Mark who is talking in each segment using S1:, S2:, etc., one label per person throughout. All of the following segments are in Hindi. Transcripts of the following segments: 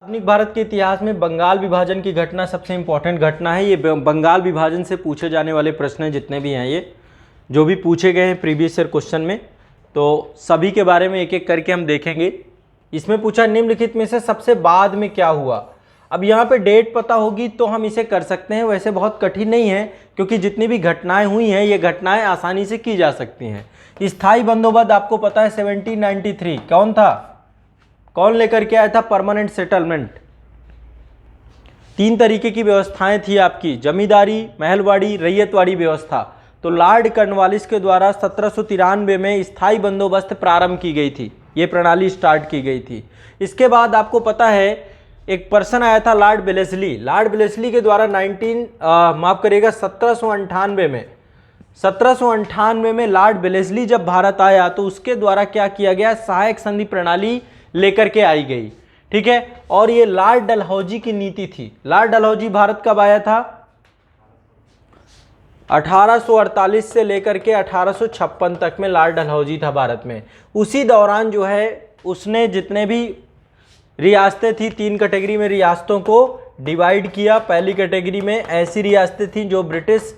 S1: आधुनिक भारत के इतिहास में बंगाल विभाजन की घटना सबसे इम्पोर्टेंट घटना है। ये बंगाल विभाजन से पूछे जाने वाले प्रश्न जितने भी हैं, ये जो भी पूछे गए हैं प्रीवियस ईयर क्वेश्चन में, तो सभी के बारे में एक एक करके हम देखेंगे। इसमें पूछा निम्नलिखित में से सबसे बाद में क्या हुआ। अब यहाँ पे डेट पता होगी तो हम इसे कर सकते हैं, वैसे बहुत कठिन नहीं है क्योंकि जितनी भी घटनाएं हुई हैं ये घटनाएं आसानी से की जा सकती हैं। स्थायी बंदोबस्त आपको पता है 1793 कौन था, कौन लेकर के आया था परमानेंट सेटलमेंट। 3 तरीके की व्यवस्थाएं थी आपकी, जमींदारी, महलवाड़ी, रैयतवाड़ी व्यवस्था। तो लॉर्ड कॉर्नवालिस के द्वारा 1793 में स्थायी बंदोबस्त प्रारंभ की गई थी, ये प्रणाली स्टार्ट की गई थी। इसके बाद आपको पता है एक पर्सन आया था लॉर्ड वेलेस्ली। लॉर्ड वेलेस्ली के द्वारा 1798 में लॉर्ड वेलेस्ली जब भारत आया तो उसके द्वारा क्या किया गया, सहायक संधि प्रणाली लेकर के आई गई, ठीक है। और ये लॉर्ड डलहौजी की नीति थी। लॉर्ड डलहौजी भारत कब आया था, 1848 से लेकर के 1856 तक में लॉर्ड डलहौजी था भारत में। उसी दौरान जो है उसने जितने भी रियासतें थी 3 कैटेगरी में रियासतों को डिवाइड किया। पहली कैटेगरी में ऐसी रियासतें थी जो ब्रिटिश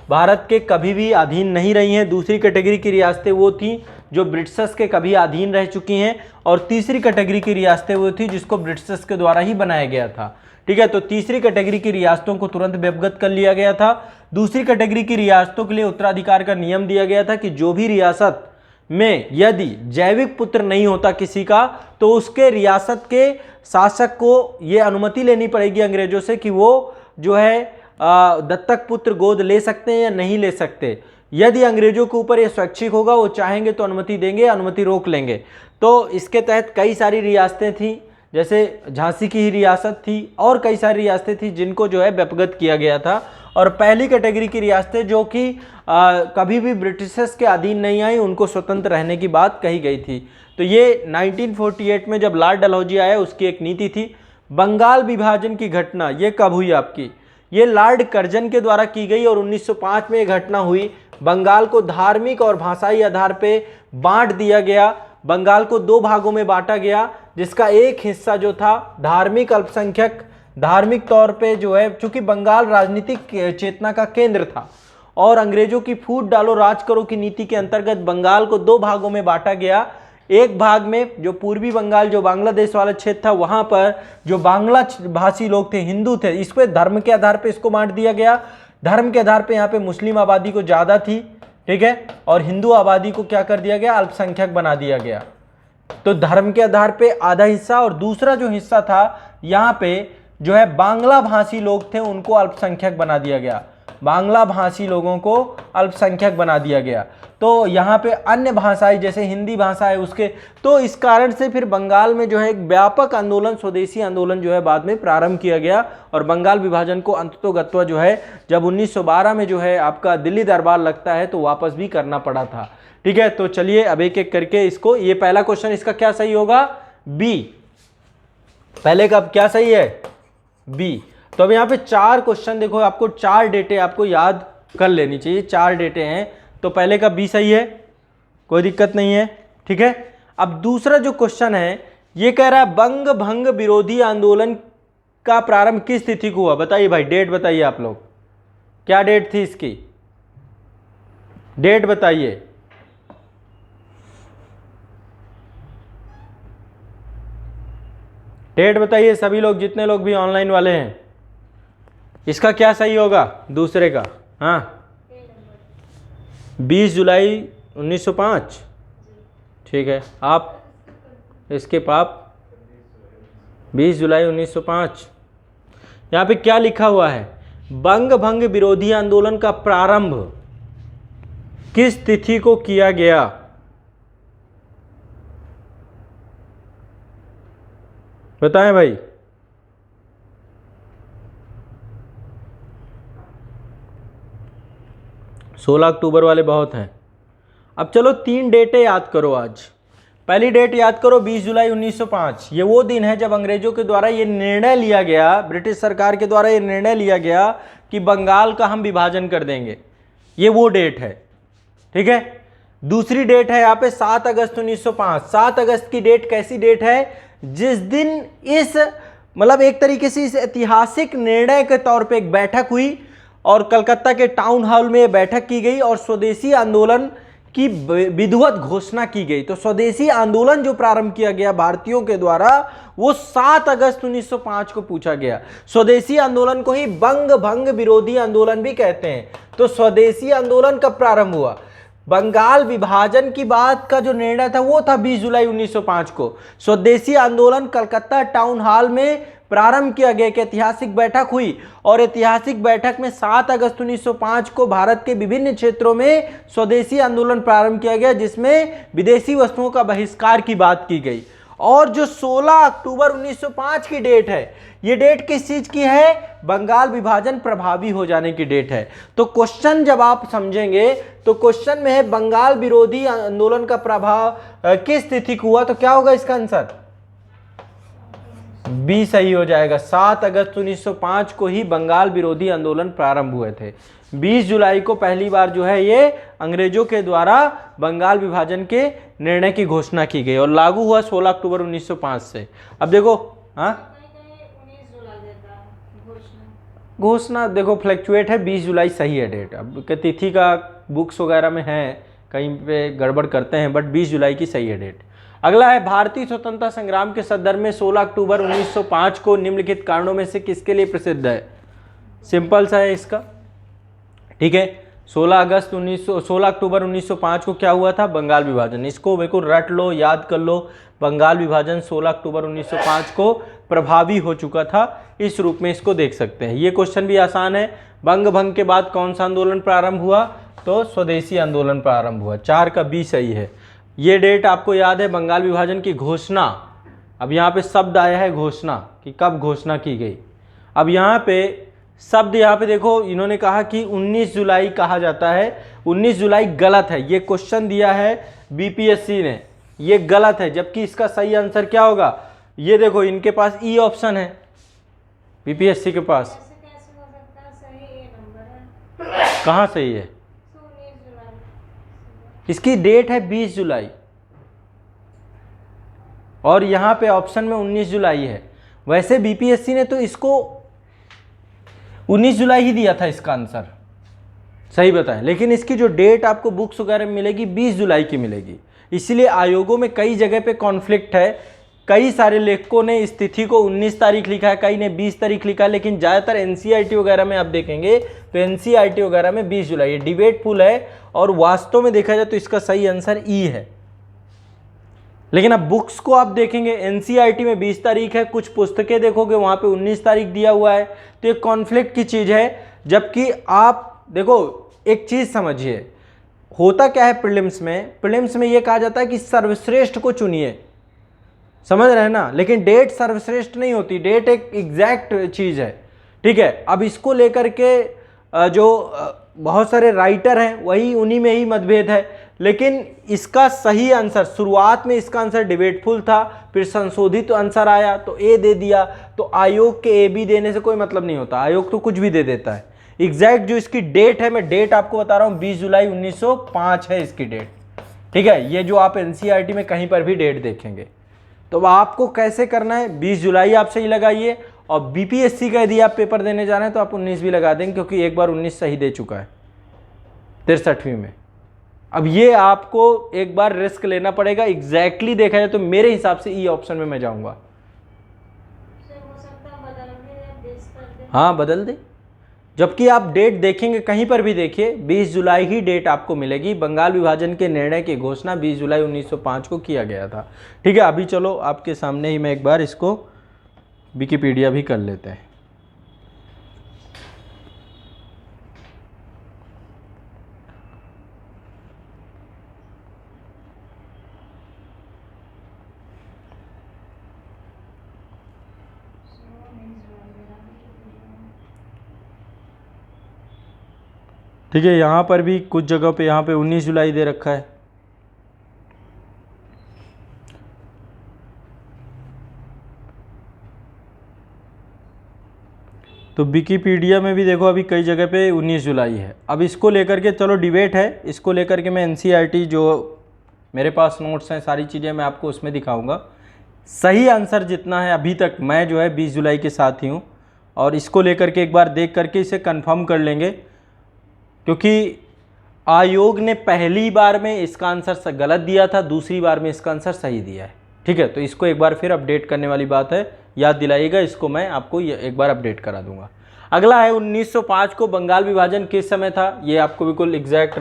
S1: भारत के कभी भी अधीन नहीं रही हैं। दूसरी कैटेगरी की रियासतें वो थी जो ब्रिटिशर्स के कभी अधीन रह चुकी हैं। और तीसरी कैटेगरी की रियासतें वो थी जिसको ब्रिटिशर्स के द्वारा ही बनाया गया था, ठीक है। तो तीसरी कैटेगरी की रियासतों को तुरंत व्यवगत कर लिया गया था। दूसरी कैटेगरी की रियासतों के लिए उत्तराधिकार का नियम दिया गया था कि जो भी रियासत में यदि जैविक पुत्र नहीं होता किसी का तो उसके रियासत के शासक को ये अनुमति लेनी पड़ेगी अंग्रेजों से कि वो जो है दत्तक पुत्र गोद ले सकते हैं या नहीं ले सकते। यदि अंग्रेजों के ऊपर ये स्वैच्छिक होगा, वो चाहेंगे तो अनुमति देंगे, अनुमति रोक लेंगे। तो इसके तहत कई सारी रियासतें थी, जैसे झांसी की ही रियासत थी और कई सारी रियासतें थी जिनको जो है व्यपगत किया गया था। और पहली कैटेगरी की रियासतें जो कि कभी भी ब्रिटिशर्स के अधीन नहीं आई, उनको स्वतंत्र रहने की बात कही गई थी। तो ये 1948 में जब लॉर्ड डलहौजी आया उसकी एक नीति थी। बंगाल विभाजन की घटना ये कब हुई आपकी, ये लॉर्ड कर्जन के द्वारा की गई और 1905 में ये घटना हुई। बंगाल को धार्मिक और भाषाई आधार पे बांट दिया गया। बंगाल को 2 भागों में बांटा गया, जिसका एक हिस्सा जो था धार्मिक अल्पसंख्यक, धार्मिक तौर पे जो है, चूंकि बंगाल राजनीतिक चेतना का केंद्र था और अंग्रेजों की फूट डालो राज करो की नीति के अंतर्गत बंगाल को 2 भागों में बांटा गया। एक भाग में जो पूर्वी बंगाल जो बांग्लादेश वाला क्षेत्र था, वहां पर जो बांग्ला भाषी लोग थे, हिंदू थे, इस पे धर्म के आधार पे इसको बांट दिया गया। धर्म के आधार पे यहाँ पे मुस्लिम आबादी को ज्यादा थी, ठीक है, और हिंदू आबादी को क्या कर दिया गया, अल्पसंख्यक बना दिया गया। तो धर्म के आधार पे आधा हिस्सा और दूसरा जो हिस्सा था यहाँ पे जो है बांग्ला भाषी लोग थे, उनको अल्पसंख्यक बना दिया गया। बांग्ला भाषी लोगों को अल्पसंख्यक बना दिया गया। तो यहाँ पे अन्य भाषाएं जैसे हिंदी भाषा है उसके, तो इस कारण से फिर बंगाल में जो है एक व्यापक आंदोलन, स्वदेशी आंदोलन जो है बाद में प्रारंभ किया गया। और बंगाल विभाजन को अंततोगत्वा जो है जब 1912 में जो है आपका दिल्ली दरबार लगता है तो वापस भी करना पड़ा था, ठीक है। तो चलिए अब एक एक करके इसको, ये पहला क्वेश्चन इसका क्या सही होगा, बी। पहले का क्या सही है, बी। तो अब यहाँ पे 4 क्वेश्चन देखो, आपको 4 डेटे आपको याद कर लेनी चाहिए, 4 डेटे हैं। तो पहले का बी सही है, कोई दिक्कत नहीं है, ठीक है। अब दूसरा जो क्वेश्चन है ये कह रहा है बंग भंग विरोधी आंदोलन का प्रारंभ किस तिथि को हुआ। बताइए भाई, डेट बताइए आप लोग, क्या डेट थी इसकी, डेट बताइए। डेट बताइए सभी लोग, जितने लोग भी ऑनलाइन वाले हैं। इसका क्या सही होगा, दूसरे का, हाँ 20 जुलाई 1905, ठीक है। आप इसके पाप 20 जुलाई 1905। यहाँ पे क्या लिखा हुआ है, बंग भंग विरोधी आंदोलन का प्रारंभ किस तिथि को किया गया। बताएं भाई। सोलह अक्टूबर वाले बहुत हैं। अब चलो 3 डेटें याद करो आज। पहली डेट याद करो 20 जुलाई 1905, ये वो दिन है जब अंग्रेजों के द्वारा ये निर्णय लिया गया, ब्रिटिश सरकार के द्वारा ये निर्णय लिया गया कि बंगाल का हम विभाजन कर देंगे, ये वो डेट है, ठीक है। दूसरी डेट है यहाँ पे 7 अगस्त 1905। 7 अगस्त की डेट कैसी डेट है, जिस दिन इस मतलब एक तरीके से इस ऐतिहासिक निर्णय के तौर पे एक बैठक हुई और कलकत्ता के टाउन हॉल में यह बैठक की गई और स्वदेशी आंदोलन की विधिवत घोषणा की गई। तो स्वदेशी आंदोलन जो प्रारंभ किया गया भारतीयों के द्वारा वो 7 अगस्त 1905 को पूछा गया। स्वदेशी आंदोलन को ही बंग भंग विरोधी आंदोलन भी कहते हैं। तो स्वदेशी आंदोलन कब प्रारंभ हुआ? बंगाल विभाजन की बात का जो निर्णय था वो था 20 जुलाई 1905 को। स्वदेशी आंदोलन कलकत्ता टाउन हॉल में प्रारंभ किया गया। एक ऐतिहासिक बैठक हुई और ऐतिहासिक बैठक में 7 अगस्त 1905 को भारत के विभिन्न क्षेत्रों में स्वदेशी आंदोलन प्रारंभ किया गया, जिसमें विदेशी वस्तुओं का बहिष्कार की बात की गई। और जो 16 अक्टूबर 1905 की डेट है, ये डेट किस चीज की है? बंगाल विभाजन प्रभावी हो जाने की डेट है। तो क्वेश्चन जब आप समझेंगे तो क्वेश्चन में है बंगाल विरोधी आंदोलन का प्रभाव किस तिथि को हुआ, तो क्या होगा इसका आंसर? बी सही हो जाएगा। 7 अगस्त 1905 को ही बंगाल विरोधी आंदोलन प्रारंभ हुए थे। 20 जुलाई को पहली बार जो है ये अंग्रेजों के द्वारा बंगाल विभाजन के निर्णय की घोषणा की गई और लागू हुआ 16 अक्टूबर 1905 से। अब देखो, हाँ घोषणा देखो फ्लैक्चुएट है, 20 जुलाई सही है डेट। अब तिथि का बुक्स वगैरह में है, कहीं पे गड़बड़ करते हैं, बट 20 जुलाई की सही है डेट। अगला है भारतीय स्वतंत्रता संग्राम के संदर्भ में 16 अक्टूबर 1905 को निम्नलिखित कारणों में से किसके लिए प्रसिद्ध है? सिंपल सा है इसका, ठीक है। 16 अक्टूबर 1905 को क्या हुआ था? बंगाल विभाजन। इसको बिल्कुल रट लो, याद कर लो। बंगाल विभाजन 16 अक्टूबर 1905 को प्रभावी हो चुका था, इस रूप में इसको देख सकते हैं। ये क्वेश्चन भी आसान है। बंग भंग के बाद कौन सा आंदोलन प्रारंभ हुआ? तो स्वदेशी आंदोलन प्रारंभ हुआ। 4 का बी सही है। ये डेट आपको याद है, बंगाल विभाजन की घोषणा। अब यहाँ पे शब्द आया है घोषणा, कि कब घोषणा की गई। अब यहाँ पे शब्द, यहाँ पे देखो इन्होंने कहा कि 19 जुलाई कहा जाता है। 19 जुलाई गलत है, ये क्वेश्चन दिया है बीपीएससी ने, ये गलत है। जबकि इसका सही आंसर क्या होगा? ये देखो इनके पास ई ऑप्शन है, बीपीएससी के पास। कहाँ सही है? इसकी डेट है 20 जुलाई और यहाँ पे ऑप्शन में 19 जुलाई है। वैसे बीपीएससी ने तो इसको 19 जुलाई ही दिया था इसका आंसर, सही बताएं, लेकिन इसकी जो डेट आपको बुक्स वगैरह में मिलेगी 20 जुलाई की मिलेगी। इसलिए आयोगों में कई जगह पे कॉन्फ्लिक्ट है। कई सारे लेखकों ने इस तिथि को 19 तारीख लिखा है, कई ने 20 तारीख लिखा है, लेकिन ज़्यादातर एनसीईआरटी वगैरह में आप देखेंगे तो एनसीईआरटी वगैरह में 20 जुलाई है। डिबेटफुल है और वास्तव में देखा जाए तो इसका सही आंसर ई है। लेकिन अब बुक्स को आप देखेंगे, एनसीईआरटी में 20 तारीख है, कुछ पुस्तकें देखोगे वहाँ पे 19 तारीख दिया हुआ है, तो ये कॉन्फ्लिक्ट की चीज़ है। जबकि आप देखो एक चीज़ समझिए, होता क्या है प्रीलिम्स में ये कहा जाता है कि सर्वश्रेष्ठ को चुनिए, समझ रहे हैं ना, लेकिन डेट सर्वश्रेष्ठ नहीं होती, डेट एक एग्जैक्ट चीज़ है, ठीक है। अब इसको लेकर के जो बहुत सारे राइटर हैं वही उन्हीं में ही मतभेद है, लेकिन इसका सही आंसर शुरुआत में इसका आंसर डिबेटफुल था, फिर संशोधित आंसर आया तो ए दे दिया। तो आयोग के ए बी देने से कोई मतलब नहीं होता, आयोग तो कुछ भी दे देता है। एग्जैक्ट जो इसकी डेट है, मैं डेट आपको बता रहा हूँ, 20 जुलाई 1905 है इसकी डेट, ठीक है। ये जो आप एनसीईआरटी में कहीं पर भी डेट देखेंगे, तो आपको कैसे करना है, 20 जुलाई आप सही लगाइए, और बीपीएससी का यदि आप पेपर देने जा रहे हैं तो आप 19 भी लगा देंगे, क्योंकि एक बार 19 सही दे चुका है 63वीं में। अब ये आपको एक बार रिस्क लेना पड़ेगा। एग्जैक्टली देखा जाए तो मेरे हिसाब से ई ऑप्शन में मैं जाऊंगा। हाँ बदल दे, जबकि आप डेट देखेंगे कहीं पर भी देखिए 20 जुलाई ही डेट आपको मिलेगी। बंगाल विभाजन के निर्णय की घोषणा 20 जुलाई 1905 को किया गया था, ठीक है। अभी चलो आपके सामने ही मैं एक बार इसको विकिपीडिया भी कर लेते हैं। ठीक है, यहाँ पर भी कुछ जगह पे यहाँ पे 19 जुलाई दे रखा है। तो विकिपीडिया में भी देखो अभी कई जगह पे 19 जुलाई है। अब इसको लेकर के चलो डिबेट है, इसको लेकर के मैं एनसीईआरटी जो मेरे पास नोट्स हैं सारी चीज़ें मैं आपको उसमें दिखाऊंगा। सही आंसर जितना है अभी तक मैं जो है 20 जुलाई के साथ ही हूँ, और इसको लेकर के एक बार देख करके इसे कंफर्म कर लेंगे, क्योंकि आयोग ने पहली बार में इसका आंसर गलत दिया था, दूसरी बार में इसका आंसर सही दिया है। ठीक है, तो इसको एक बार फिर अपडेट करने वाली बात है, याद दिलाइएगा, इसको मैं आपको एक बार अपडेट करा दूंगा। अगला है 1905 को बंगाल विभाजन किस समय था, ये आपको बिल्कुल एग्जैक्ट,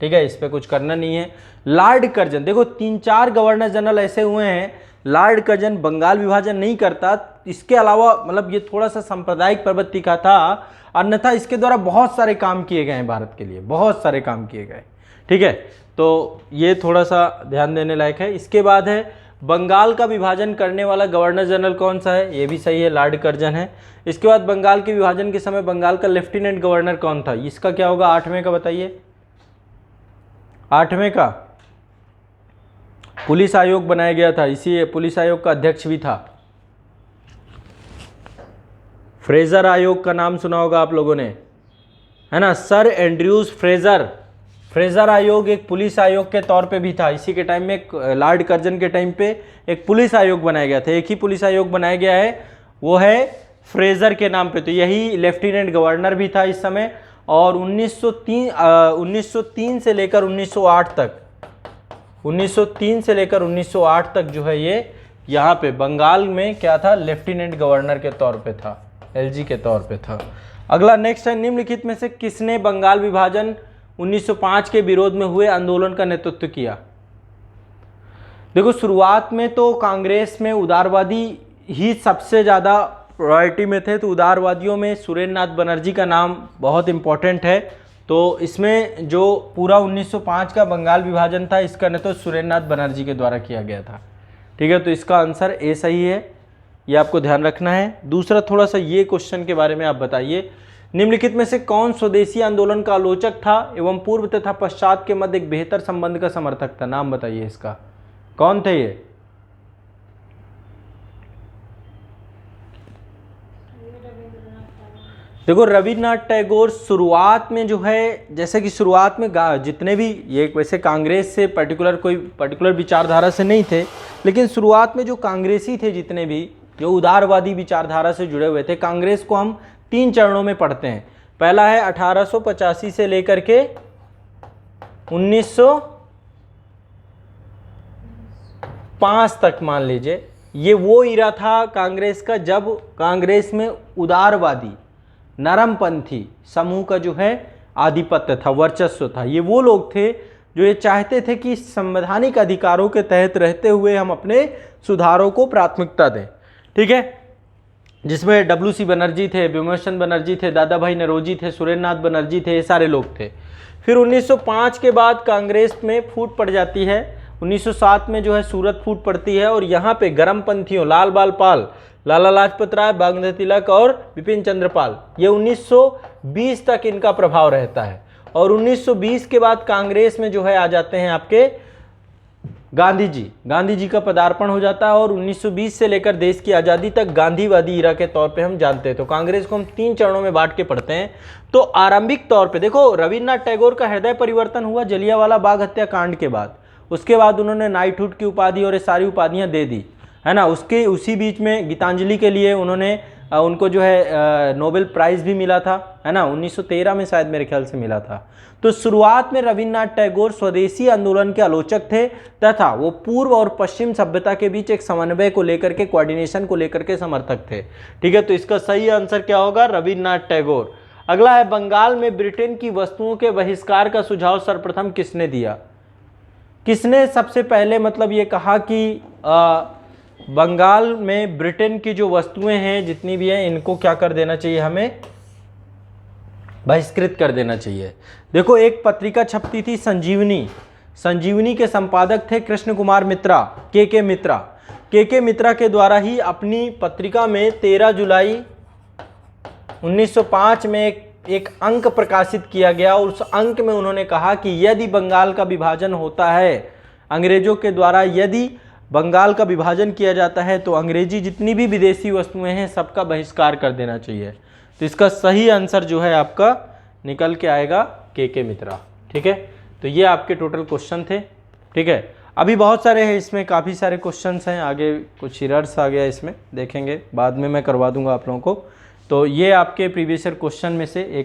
S1: ठीक है, इस पर कुछ करना नहीं है। लॉर्ड कर्जन, देखो 3-4 गवर्नर जनरल ऐसे हुए हैं, लॉर्ड कर्जन बंगाल विभाजन नहीं करता, इसके अलावा मतलब ये थोड़ा सा सांप्रदायिक प्रवृत्ति का था, अन्यथा इसके द्वारा बहुत सारे काम किए गए हैं भारत के लिए, बहुत सारे काम किए गए। ठीक है, तो ये थोड़ा सा ध्यान देने लायक है। इसके बाद है बंगाल का विभाजन करने वाला गवर्नर जनरल कौन सा है, ये भी सही है, लॉर्ड कर्जन है। इसके बाद बंगाल के विभाजन के समय बंगाल का लेफ्टिनेंट गवर्नर कौन था, इसका क्या होगा, 8वें का बताइए, 8वें का पुलिस आयोग बनाया गया था, इसी पुलिस आयोग का अध्यक्ष भी था। फ्रेजर आयोग का नाम सुना होगा आप लोगों ने, है ना, सर एंड्रयूज फ्रेजर। फ्रेजर आयोग एक पुलिस आयोग के तौर पे भी था, इसी के टाइम में लॉर्ड कर्जन के टाइम पे एक पुलिस आयोग बनाया गया था, एक ही पुलिस आयोग बनाया गया है, वो है फ्रेजर के नाम पे। तो यही लेफ्टिनेंट गवर्नर भी था इस समय। और 1903 से लेकर 1908 तक, 1903 से लेकर 1908 तक जो है ये यहाँ पे बंगाल में क्या था, लेफ्टिनेंट गवर्नर के तौर पे था, एलजी के तौर पे था। अगला नेक्स्ट है, निम्नलिखित में से किसने बंगाल विभाजन 1905 के विरोध में हुए आंदोलन का नेतृत्व किया। देखो शुरुआत में तो कांग्रेस में उदारवादी ही सबसे ज़्यादा प्रायोरिटी में थे, तो उदारवादियों में सुरेंद्र नाथ बनर्जी का नाम बहुत इंपॉर्टेंट है। तो इसमें जो पूरा 1905 का बंगाल विभाजन था, इसका नेतृत्व सुरेंद्र नाथ बनर्जी के द्वारा किया गया था। ठीक है, तो इसका आंसर ए सही है, ये आपको ध्यान रखना है। दूसरा थोड़ा सा ये क्वेश्चन के बारे में आप बताइए, निम्नलिखित में से कौन स्वदेशी आंदोलन का आलोचक था एवं पूर्व तथा पश्चात के मध्य एक बेहतर संबंध का समर्थक था, नाम बताइए इसका, कौन थे ये। देखो रविन्द्रनाथ टैगोर शुरुआत में जो है, जैसे कि शुरुआत में जितने भी ये वैसे कांग्रेस से कोई पर्टिकुलर विचारधारा से नहीं थे, लेकिन शुरुआत में जो कांग्रेसी थे जितने भी जो उदारवादी विचारधारा से जुड़े हुए थे, कांग्रेस को हम 3 चरणों में पढ़ते हैं। पहला है 1885 से लेकर के 1905 तक, मान लीजिए ये वो इरा था कांग्रेस का जब कांग्रेस में उदारवादी नरमपंथी समूह का जो है आधिपत्य था, वर्चस्व था। ये वो लोग थे जो ये चाहते थे कि संवैधानिक अधिकारों के तहत रहते हुए हम अपने सुधारों को प्राथमिकता दें। ठीक है, जिसमें WC बनर्जी थे, विमर्शन बनर्जी थे, दादा भाई नरोजी थे, सुरेंद्र नाथ बनर्जी थे, ये सारे लोग थे। फिर 1905 के बाद कांग्रेस में फूट पड़ जाती है, 1907 में जो है सूरत फूट पड़ती है, और यहाँ पे गर्मपंथियों लाल बाल पाल, लाला लाजपत राय, बालगंगाधर तिलक और बिपिन चंद्र पाल, ये 1920 तक इनका प्रभाव रहता है। और 1920 के बाद कांग्रेस में जो है आ जाते हैं आपके गांधी जी का पदार्पण हो जाता है, और 1920 से लेकर देश की आज़ादी तक गांधीवादी इरा के तौर पे हम जानते हैं। तो कांग्रेस को हम 3 चरणों में बांट के पढ़ते हैं। तो आरंभिक तौर पे देखो रविन्द्रनाथ टैगोर का हृदय परिवर्तन हुआ जलियांवाला बाग हत्याकांड के बाद, उसके बाद उन्होंने नाइटहुड की उपाधि और ये सारी उपाधियाँ दे दी, है ना। उसी बीच में गीतांजलि के लिए उनको जो है नोबेल प्राइज़ भी मिला था, है ना, 1913 में शायद मेरे ख्याल से मिला था। तो शुरुआत में रविन्द्रनाथ टैगोर स्वदेशी आंदोलन के आलोचक थे, तथा वो पूर्व और पश्चिम सभ्यता के बीच एक समन्वय को लेकर के, कोऑर्डिनेशन को लेकर के समर्थक थे। ठीक है, तो इसका सही आंसर क्या होगा, रविन्द्रनाथ टैगोर। अगला है, बंगाल में ब्रिटेन की वस्तुओं के बहिष्कार का सुझाव सर्वप्रथम किसने दिया। किसने सबसे पहले मतलब ये कहा कि बंगाल में ब्रिटेन की जो वस्तुएं हैं जितनी भी हैं, इनको क्या कर देना चाहिए, हमें बहिष्कृत कर देना चाहिए। देखो एक पत्रिका छपती थी संजीवनी के संपादक थे कृष्ण कुमार मित्रा, के मित्रा के द्वारा ही अपनी पत्रिका में 13 जुलाई 1905 में एक अंक प्रकाशित किया गया, और उस अंक में उन्होंने कहा कि यदि बंगाल का विभाजन होता है अंग्रेजों के द्वारा, यदि बंगाल का विभाजन किया जाता है तो अंग्रेजी जितनी भी विदेशी वस्तुएं हैं सबका बहिष्कार कर देना चाहिए। तो इसका सही आंसर जो है आपका निकल के आएगा के मित्रा। ठीक है, तो ये आपके टोटल क्वेश्चन थे। ठीक है, अभी बहुत सारे हैं इसमें, काफ़ी सारे क्वेश्चंस हैं, आगे कुछ एरर्स आ गया इसमें, देखेंगे बाद में मैं करवा दूंगा आप लोगों को। तो ये आपके प्रीवियस ईयर क्वेश्चन में से एक